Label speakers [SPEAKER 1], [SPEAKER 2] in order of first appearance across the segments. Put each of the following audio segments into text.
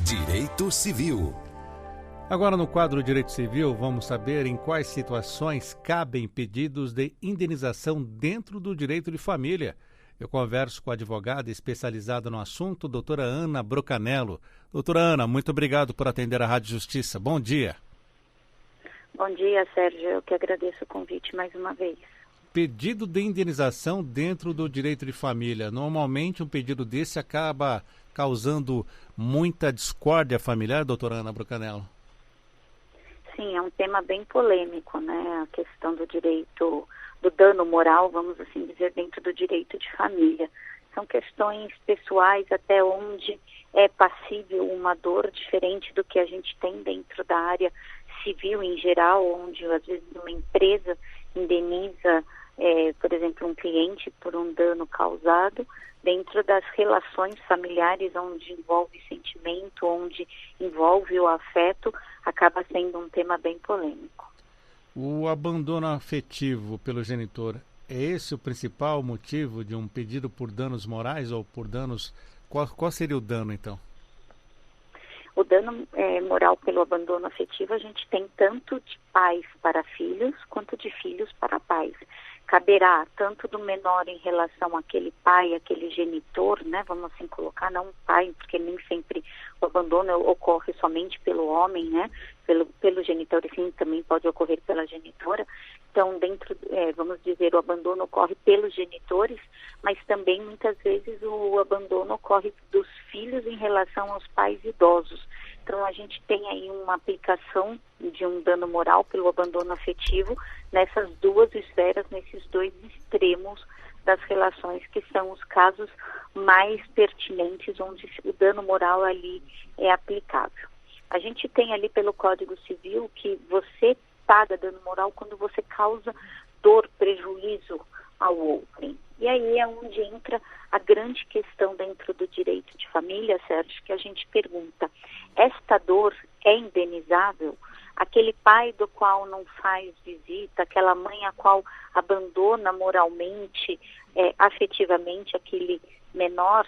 [SPEAKER 1] Direito Civil.
[SPEAKER 2] Agora, no quadro Direito Civil, vamos saber em quais situações cabem pedidos de indenização dentro do direito de família. Eu converso com a advogada especializada no assunto, doutora Ana Brocanello. Doutora Ana, muito obrigado por atender a Rádio Justiça. Bom dia.
[SPEAKER 3] Bom dia, Sérgio. Eu que agradeço o convite mais uma vez.
[SPEAKER 2] Pedido de indenização dentro do direito de família. Normalmente, um pedido desse acaba causando muita discórdia familiar, doutora Ana Brocanello?
[SPEAKER 3] Sim, é um tema bem polêmico, né? A questão do direito, do dano moral, vamos assim dizer, dentro do direito de família. São questões pessoais até onde é passível uma dor diferente do que a gente tem dentro da área civil em geral, onde às vezes uma empresa indeniza, por exemplo, um cliente por um dano causado, dentro das relações familiares, onde envolve sentimento, onde envolve o afeto, acaba sendo um tema bem polêmico.
[SPEAKER 2] O abandono afetivo pelo genitor, é esse o principal motivo de um pedido por danos morais ou por danos... Qual seria o dano, então?
[SPEAKER 3] O dano moral pelo abandono afetivo a gente tem tanto de pais para filhos quanto de filhos para pais. Caberá tanto do menor em relação àquele pai, aquele genitor, né? Vamos assim colocar, não pai, porque nem sempre o abandono ocorre somente pelo homem, né? Pelo genitor, e sim, também pode ocorrer pela genitora. Então, vamos dizer, o abandono ocorre pelos genitores, mas também muitas vezes o abandono ocorre dos filhos em relação aos pais idosos. Então, a gente tem aí uma aplicação de um dano moral pelo abandono afetivo nessas duas esferas, nesses dois extremos das relações, que são os casos mais pertinentes, onde o dano moral ali é aplicável. A gente tem ali pelo Código Civil que você paga dano moral quando você causa dor, prejuízo ao outro. E aí é onde entra a grande questão dentro do direito de família, Sérgio, que a gente pergunta: esta dor é indenizável? Aquele pai do qual não faz visita, aquela mãe a qual abandona moralmente, afetivamente aquele menor,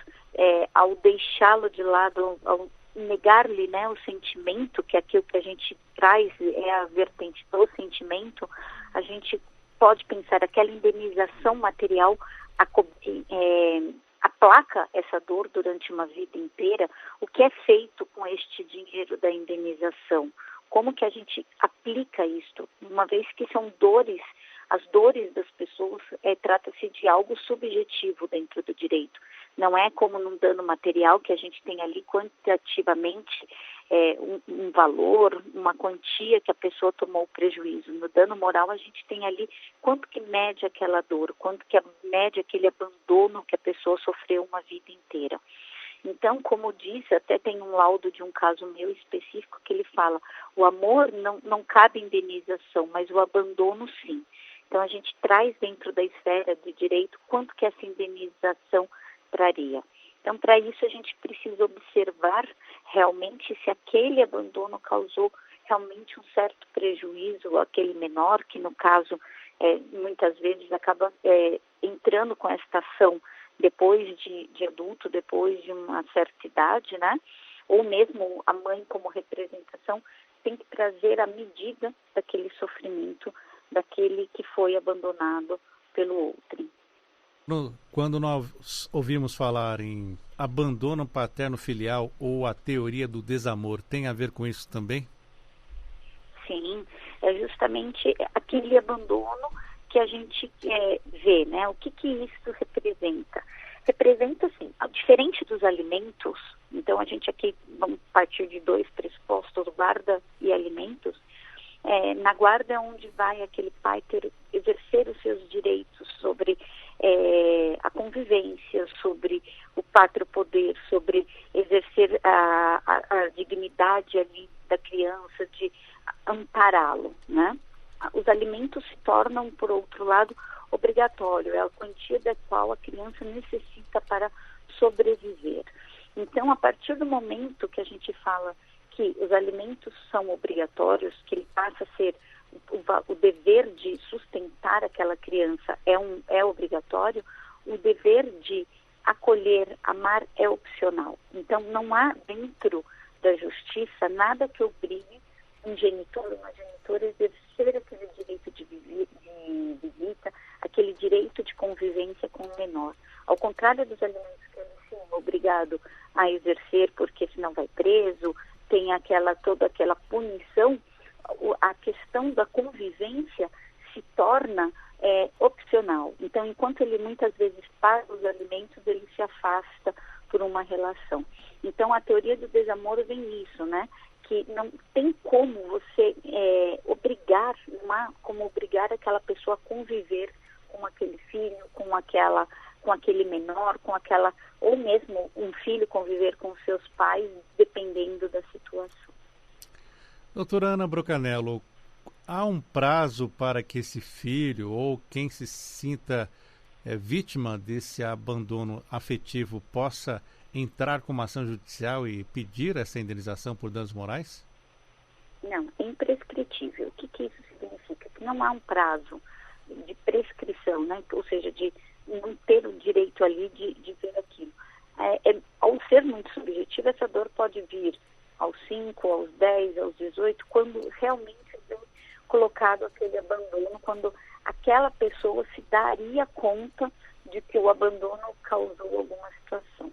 [SPEAKER 3] ao deixá-lo de lado, ao negar-lhe, né, o sentimento, que é aquilo que a gente traz, é a vertente do sentimento, a gente pode pensar aquela indenização material aplaca essa dor durante uma vida inteira. O que é feito com este dinheiro da indenização? Como que a gente aplica isto? Uma vez que são dores, as dores das pessoas, trata-se de algo subjetivo dentro do direito. Não é como num dano material, que a gente tem ali quantitativamente um valor, uma quantia que a pessoa tomou prejuízo. No dano moral, a gente tem ali quanto que mede aquela dor, quanto que mede aquele abandono que a pessoa sofreu uma vida inteira. Então, como disse, até tem um laudo de um caso meu específico que ele fala: o amor não cabe indenização, mas o abandono sim. Então, a gente traz dentro da esfera do direito quanto que essa indenização traria. Então, para isso, a gente precisa observar realmente se aquele abandono causou realmente um certo prejuízo àquele menor, que no caso, muitas vezes acaba entrando com esta ação depois de adulto, depois de uma certa idade, né? Ou mesmo a mãe como representação tem que trazer a medida daquele sofrimento, daquele que foi abandonado pelo outro.
[SPEAKER 2] Quando nós ouvimos falar em abandono paterno-filial ou a teoria do desamor, tem a ver com isso também?
[SPEAKER 3] Sim, é justamente aquele abandono que a gente vê, né? O que isso representa? Representa, assim, diferente dos alimentos. Então, a gente aqui vamos partir de dois pressupostos, guarda e alimentos. Na guarda é onde vai aquele pai exercer os seus direitos sobre a convivência, sobre o pátrio poder, sobre exercer a dignidade ali da criança, de ampará-lo, né? Os alimentos se tornam, por outro lado, obrigatório, é a quantia da qual a criança necessita para sobreviver. Então, a partir do momento que a gente fala que os alimentos são obrigatórios, que ele passa a ser o dever de sustentar aquela criança é obrigatório, o dever de acolher, amar é opcional. Então, não há dentro da justiça, nada que obrigue um genitor, uma genitora a exercer aquele direito de visita, aquele direito de convivência com o menor. Ao contrário dos alimentos que ele sim é obrigado a exercer, porque senão vai preso, tem toda aquela punição, a questão da convivência se torna opcional. Então, enquanto ele muitas vezes paga os alimentos, ele se afasta por uma relação. Então, a teoria do desamor vem nisso, né? Que não tem como você obrigar, não há como obrigar aquela pessoa a conviver com aquele filho, com aquele menor, ou mesmo um filho conviver com seus pais, dependendo da situação.
[SPEAKER 2] Doutora Ana Brocanello, há um prazo para que esse filho ou quem se sinta vítima desse abandono afetivo possa entrar com uma ação judicial e pedir essa indenização por danos morais?
[SPEAKER 3] Não, é imprescritível. O que isso significa? Que não há um prazo de prescrição, né? Ou seja, de não ter o direito ali de ver aquilo. Ao ser muito subjetivo, essa dor pode vir aos 5, aos 10, aos 18, quando realmente é colocado aquele abandono, quando aquela pessoa se daria conta de que o abandono causou alguma situação.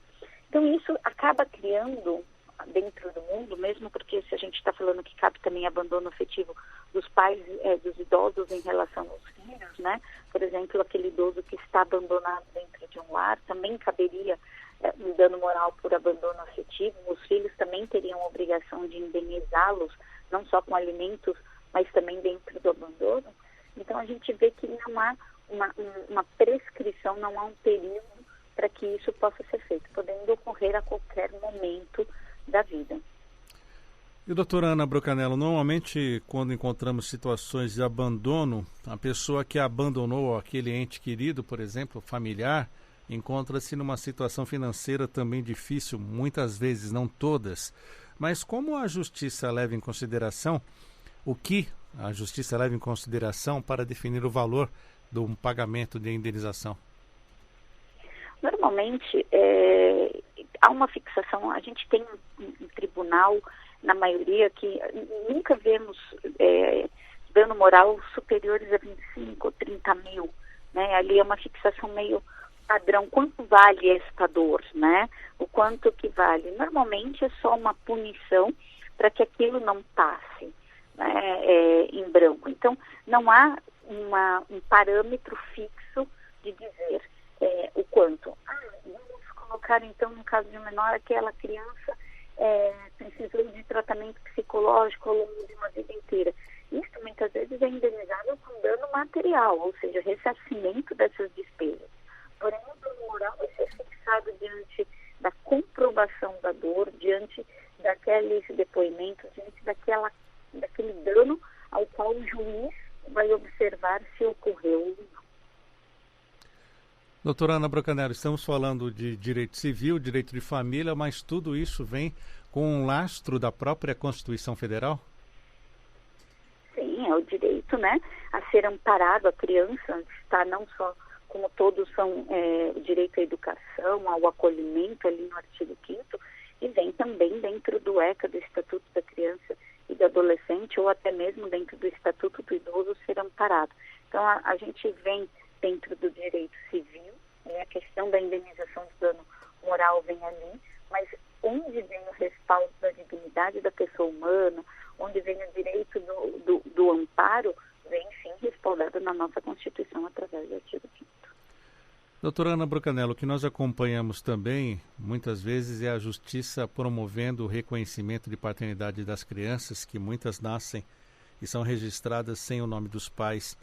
[SPEAKER 3] Então, isso acaba criando, dentro do mundo, mesmo porque se a gente está falando que cabe também abandono afetivo dos pais, dos idosos em relação aos filhos, né? Por exemplo, aquele idoso que está abandonado dentro de um lar, também caberia um dano moral por abandono afetivo. Os filhos também teriam a obrigação de indenizá-los, não só com alimentos, mas também dentro do abandono. Então, a gente vê que não há uma prescrição, não há um período para que isso possa ser feito, podendo ocorrer a qualquer momento da vida.
[SPEAKER 2] E, doutora Ana Brocanello, normalmente quando encontramos situações de abandono, a pessoa que abandonou aquele ente querido, por exemplo, familiar, encontra-se numa situação financeira também difícil, muitas vezes, não todas. Mas como a justiça leva em consideração, o que a justiça leva em consideração para definir o valor do pagamento de indenização?
[SPEAKER 3] Normalmente, há uma fixação, a gente tem um tribunal, na maioria, que nunca vemos dano moral superiores a 25 ou 30 mil, né? Ali é uma fixação meio padrão. Quanto vale esta dor, né? O quanto que vale? Normalmente é só uma punição para que aquilo não passe, né, em branco. Então, não há um parâmetro fixo de dizer o quanto. Vamos colocar, então, no caso de um menor, aquela criança precisou de tratamento psicológico ao longo de uma vida inteira. Isso, muitas vezes, é indenizável com dano material, ou seja, ressarcimento dessas despesas. Porém, o dano moral vai ser fixado diante da comprovação da dor, diante daqueles depoimentos, diante daquele dano ao qual o juiz vai observar se ocorreu ou não.
[SPEAKER 2] Doutora Ana Brocanello, estamos falando de direito civil, direito de família, mas tudo isso vem com um lastro da própria Constituição Federal?
[SPEAKER 3] Sim, é o direito, né, a ser amparado. A criança está não só, como todos são, o direito à educação, ao acolhimento ali no artigo 5º, e vem também dentro do ECA, do Estatuto da Criança e do Adolescente, ou até mesmo dentro do Estatuto do Idoso, ser amparado. Então, a gente vem dentro do direito civil, a questão da indenização do dano moral vem ali, mas onde vem o respaldo da dignidade da pessoa humana, onde vem o direito do amparo, vem sim respaldado na nossa Constituição através do artigo 5º.
[SPEAKER 2] Doutora Ana Brocanello, o que nós acompanhamos também, muitas vezes, é a justiça promovendo o reconhecimento de paternidade das crianças, que muitas nascem e são registradas sem o nome dos pais.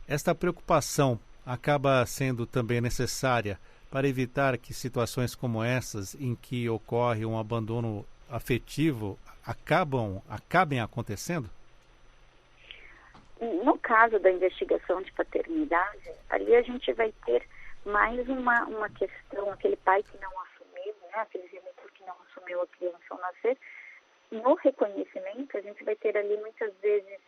[SPEAKER 2] Esta preocupação acaba sendo também necessária para evitar que situações como essas, em que ocorre um abandono afetivo, acabem acontecendo?
[SPEAKER 3] No caso da investigação de paternidade, ali a gente vai ter mais uma questão, aquele pai que não assumiu, né, aquele genitor que não assumiu a criança ao nascer. No reconhecimento, a gente vai ter ali muitas vezes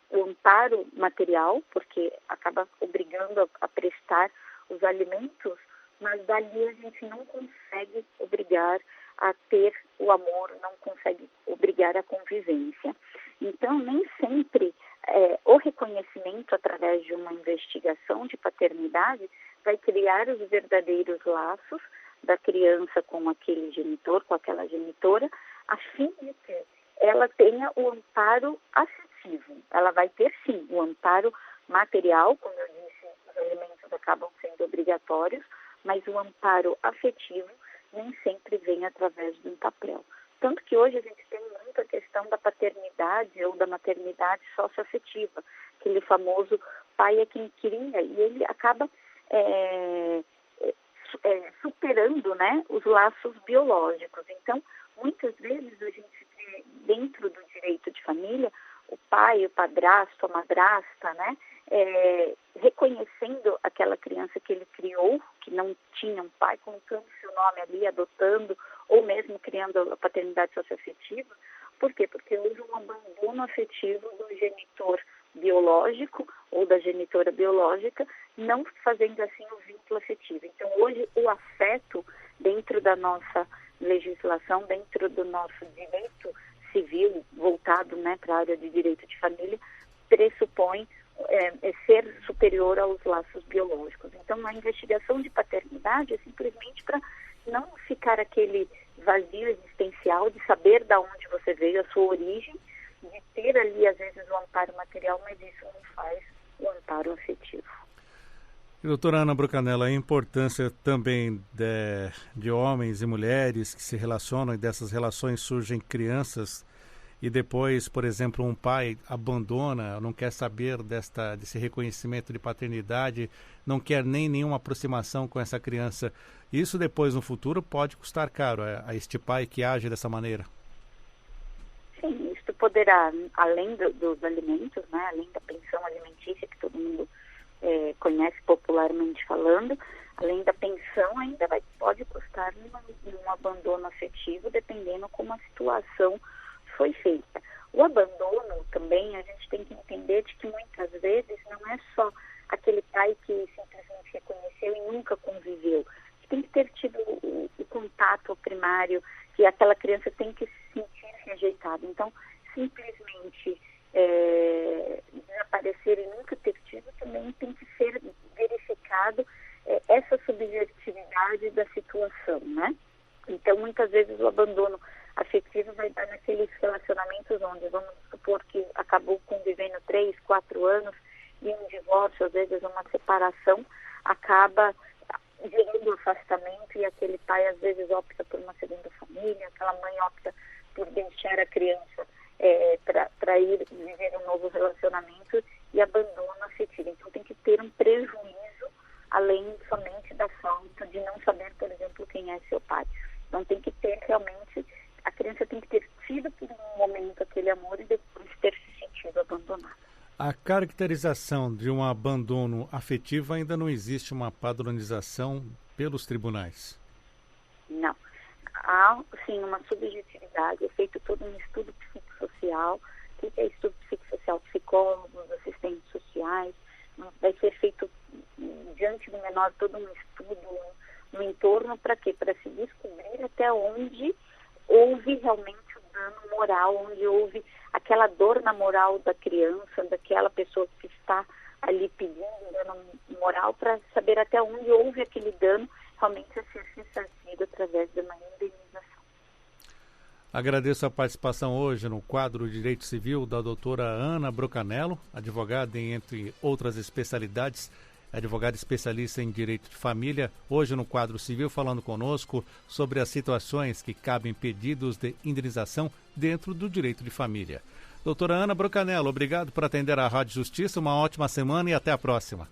[SPEAKER 3] o amparo material, porque acaba obrigando a prestar os alimentos, mas dali a gente não consegue obrigar a ter o amor, não consegue obrigar a convivência. Então, nem sempre o reconhecimento através de uma investigação de paternidade vai criar os verdadeiros laços da criança com aquele genitor, com aquela genitora, a fim de que ela tenha o amparo afetivo. Ela vai ter, sim, o amparo material, como eu disse, os elementos acabam sendo obrigatórios, mas o amparo afetivo nem sempre vem através de um papel. Tanto que hoje a gente tem muito a questão da paternidade ou da maternidade socioafetiva, aquele famoso pai é quem cria, e ele acaba superando, né, os laços biológicos. Então, muitas vezes a gente vê dentro do direito de família o pai, o padrasto, a madrasta, né, reconhecendo aquela criança que ele criou, que não tinha um pai, colocando seu nome ali, adotando, ou mesmo criando a paternidade socioafetiva. Por quê? Porque houve um abandono afetivo do genitor biológico ou da genitora biológica, não fazendo assim o vínculo afetivo. Então, hoje, o afeto, dentro da nossa legislação, dentro do nosso direito civil, voltado, né, para a área de direito de família, pressupõe ser superior aos laços biológicos. Então, a investigação de paternidade é simplesmente para não ficar aquele vazio existencial de saber de onde você veio, a sua origem, de ter ali, às vezes, o amparo material, mas isso não faz o amparo afetivo.
[SPEAKER 2] E, doutora Ana Brucanello, a importância também de homens e mulheres que se relacionam e dessas relações surgem crianças e depois, por exemplo, um pai abandona, não quer saber desse reconhecimento de paternidade, não quer nem nenhuma aproximação com essa criança. Isso depois, no futuro, pode custar caro a este pai que age dessa maneira?
[SPEAKER 3] Sim, isso poderá, além dos alimentos, né, além da pensão alimentícia que todo mundo conhece popularmente falando, além da pensão, ainda pode custar um abandono afetivo, dependendo como a situação foi feita. O abandono também, a gente tem que entender de que muitas vezes não é só aquele pai que simplesmente reconheceu e nunca conviveu. Tem que ter tido o contato primário, que aquela criança tem que se sentir rejeitada. Então, simplesmente desaparecer e nunca ter tido, também tem que ser verificado essa subjetividade da situação, né? Então, muitas vezes o abandono afetivo vai dar naqueles relacionamentos onde, vamos supor que acabou convivendo 3, 4 anos e um divórcio, às vezes uma separação, acaba gerando afastamento e aquele pai às vezes opta por uma segunda família, aquela mãe opta por deixar a criança para ir viver um novo relacionamento e abandono afetivo. Então tem que ter um prejuízo além somente da falta de não saber, por exemplo, quem é seu pai. Então tem que ter realmente, a criança tem que ter tido por um momento aquele amor e depois ter se sentido abandonada.
[SPEAKER 2] A caracterização de um abandono afetivo ainda não existe uma padronização pelos tribunais?
[SPEAKER 3] Não. Há, sim, uma subjetividade. É feito todo um estudo psicossocial. O que é estudo psicossocial? Psicólogos, assistentes sociais. Vai ser feito diante do menor todo um estudo no entorno. Para quê? Para se descobrir até onde houve realmente o dano moral, onde houve aquela dor na moral da criança, daquela pessoa que está ali pedindo dano moral, para saber até onde houve aquele dano realmente a ser ressarcido através de uma indenização.
[SPEAKER 2] Agradeço a participação hoje no quadro Direito Civil da doutora Ana Brucanello, advogada em, entre outras especialidades, advogada especialista em Direito de Família, hoje no quadro Civil falando conosco sobre as situações que cabem pedidos de indenização dentro do Direito de Família. Doutora Ana Brucanello, obrigado por atender a Rádio Justiça, uma ótima semana e até a próxima.